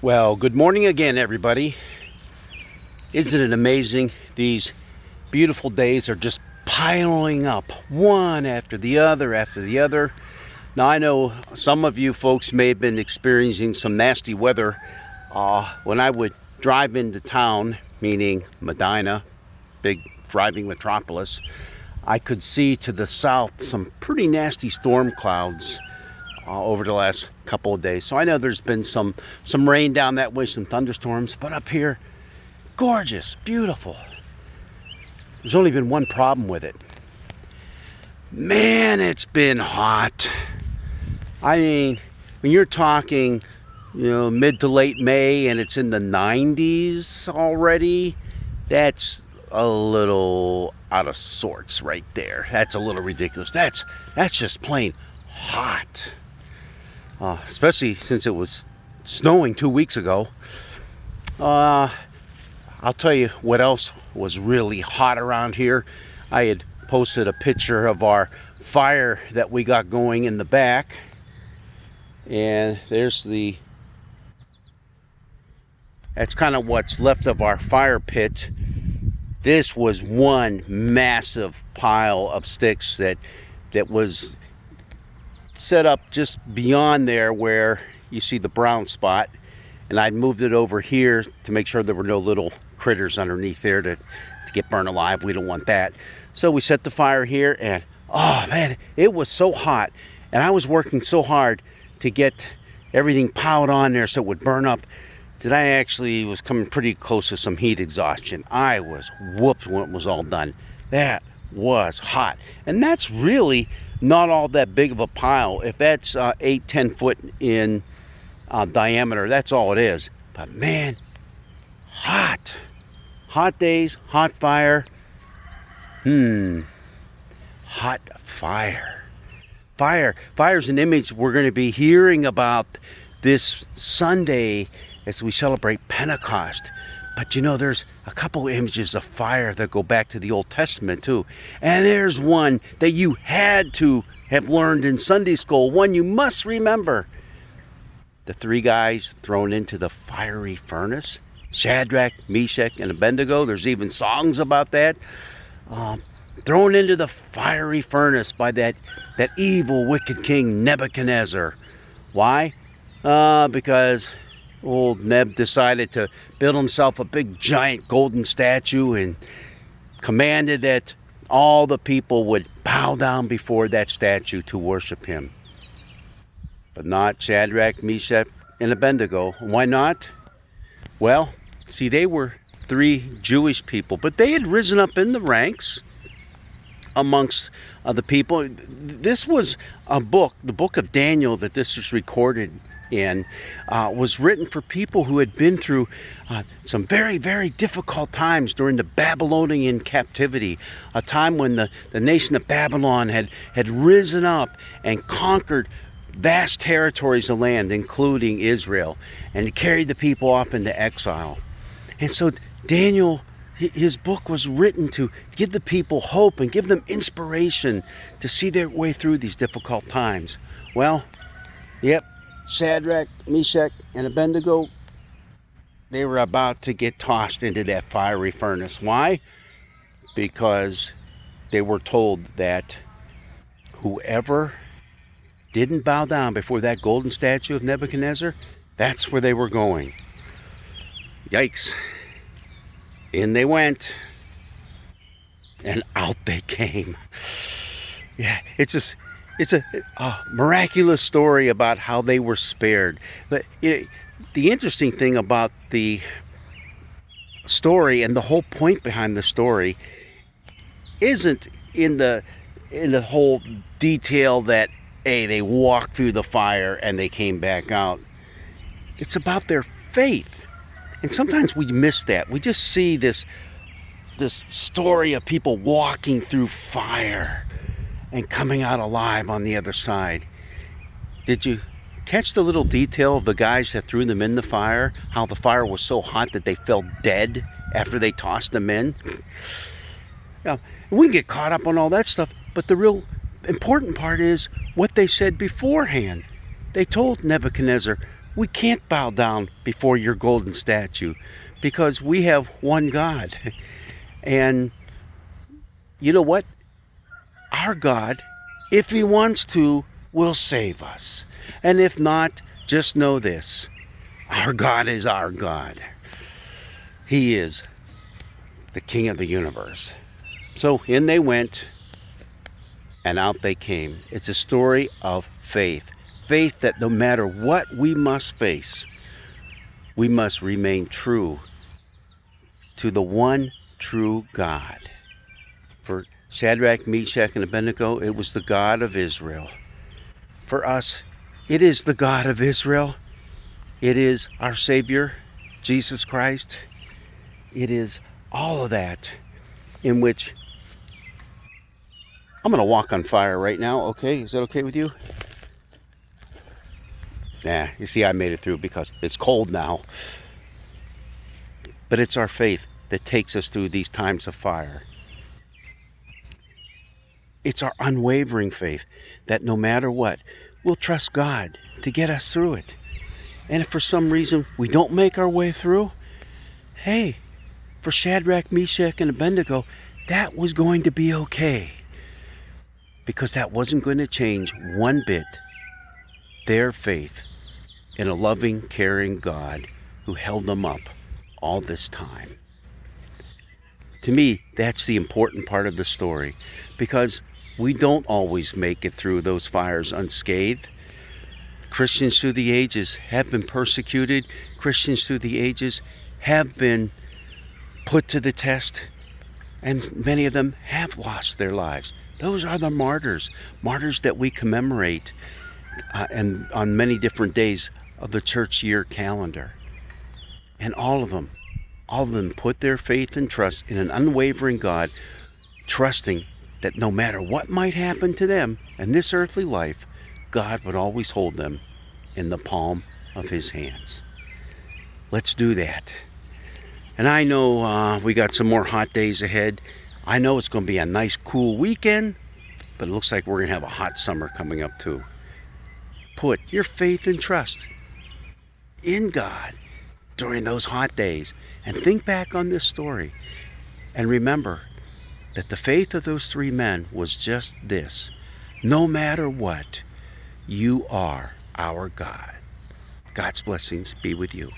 Well, good morning again, everybody. Isn't it amazing? These beautiful days are just piling up, one after the other after the other. Now, I know some of you folks may have been experiencing some nasty weather when I would drive into town, meaning Medina, big driving metropolis. I could see to the south some pretty nasty storm clouds over the last couple of days. So I know there's been some rain down that way, some thunderstorms, but up here, gorgeous, beautiful. There's only been one problem with it. Man, it's been hot. I mean, when you're talking, mid to late May and it's in the 90s already, that's a little out of sorts right there. That's a little ridiculous. That's just plain hot. Especially since it was snowing 2 weeks ago. I'll tell you what else was really hot around here. I had posted a picture of our fire that we got going in the back. And that's kind of what's left of our fire pit. This was one massive pile of sticks that was set up just beyond there where you see the brown spot, and I'd moved it over here to make sure there were no little critters underneath there to get burned alive. We don't want that. So we set the fire here, and oh man, it was so hot, and I was working so hard to get everything piled on there so it would burn up that I actually was coming pretty close to some heat exhaustion. I was whooped when it was all done. That was hot, and that's really not all that big of a pile. If that's 8-10 foot in diameter, that's all it is. But man, hot days, hot fire. Hot fire. Fire's an image we're going to be hearing about this Sunday as we celebrate Pentecost. But there's a couple images of fire that go back to the Old Testament too. And there's one that you had to have learned in Sunday school, one you must remember. The three guys thrown into the fiery furnace. Shadrach, Meshach, and Abednego. There's even songs about that. Thrown into the fiery furnace by that evil, wicked king Nebuchadnezzar. Why? Because old Neb decided to build himself a big giant golden statue and commanded that all the people would bow down before that statue to worship him. But not Shadrach, Meshach, and Abednego. Why not? Well, see, they were three Jewish people, but they had risen up in the ranks amongst the people. This was a book, the book of Daniel, that this was recorded in, was written for people who had been through some very, very difficult times during the Babylonian captivity, a time when the nation of Babylon had risen up and conquered vast territories of land, including Israel, and carried the people off into exile. And so Daniel, his book was written to give the people hope and give them inspiration to see their way through these difficult times. Well, yep, Shadrach, Meshach, and Abednego, they were about to get tossed into that fiery furnace. Why? Because they were told that whoever didn't bow down before that golden statue of Nebuchadnezzar, that's where they were going. Yikes. In they went, and out they came. Yeah, it's a miraculous story about how they were spared. But the interesting thing about the story, and the whole point behind the story, isn't in the whole detail that they walked through the fire and they came back out. It's about their faith. And sometimes we miss that. We just see this story of people walking through fire and coming out alive on the other side. Did you catch the little detail of the guys that threw them in the fire? How the fire was so hot that they fell dead after they tossed them in? Yeah, we can get caught up on all that stuff, but the real important part is what they said beforehand. They told Nebuchadnezzar, We can't bow down before your golden statue because we have one God. And you know what? Our God, if He wants to, will save us. And if not, just know this: our God is our God. He is the King of the universe. So in they went, and out they came. It's a story of faith. Faith that no matter what we must face, we must remain true to the one true God. For Shadrach, Meshach, and Abednego, it was the God of Israel. For us, it is the God of Israel. It is our Savior, Jesus Christ. It is all of that in which I'm going to walk on fire right now, okay? Is that okay with you? Nah, you see, I made it through because it's cold now. But it's our faith that takes us through these times of fire. It's our unwavering faith that no matter what, we'll trust God to get us through it. And if for some reason we don't make our way through, hey, for Shadrach, Meshach, and Abednego, that was going to be okay. Because that wasn't going to change one bit their faith in a loving, caring God who held them up all this time. To me, that's the important part of the story, because we don't always make it through those fires unscathed. Christians through the ages have been persecuted. Christians through the ages have been put to the test, and many of them have lost their lives. Those are the martyrs that we commemorate and on many different days of the church year calendar. And all of them put their faith and trust in an unwavering God, trusting that no matter what might happen to them in this earthly life, God would always hold them in the palm of His hands. Let's do that. And I know we got some more hot days ahead. I know it's going to be a nice, cool weekend, but it looks like we're going to have a hot summer coming up too. Put your faith and trust in God during those hot days, and think back on this story and remember that the faith of those three men was just this: no matter what, you are our God. God's blessings be with you.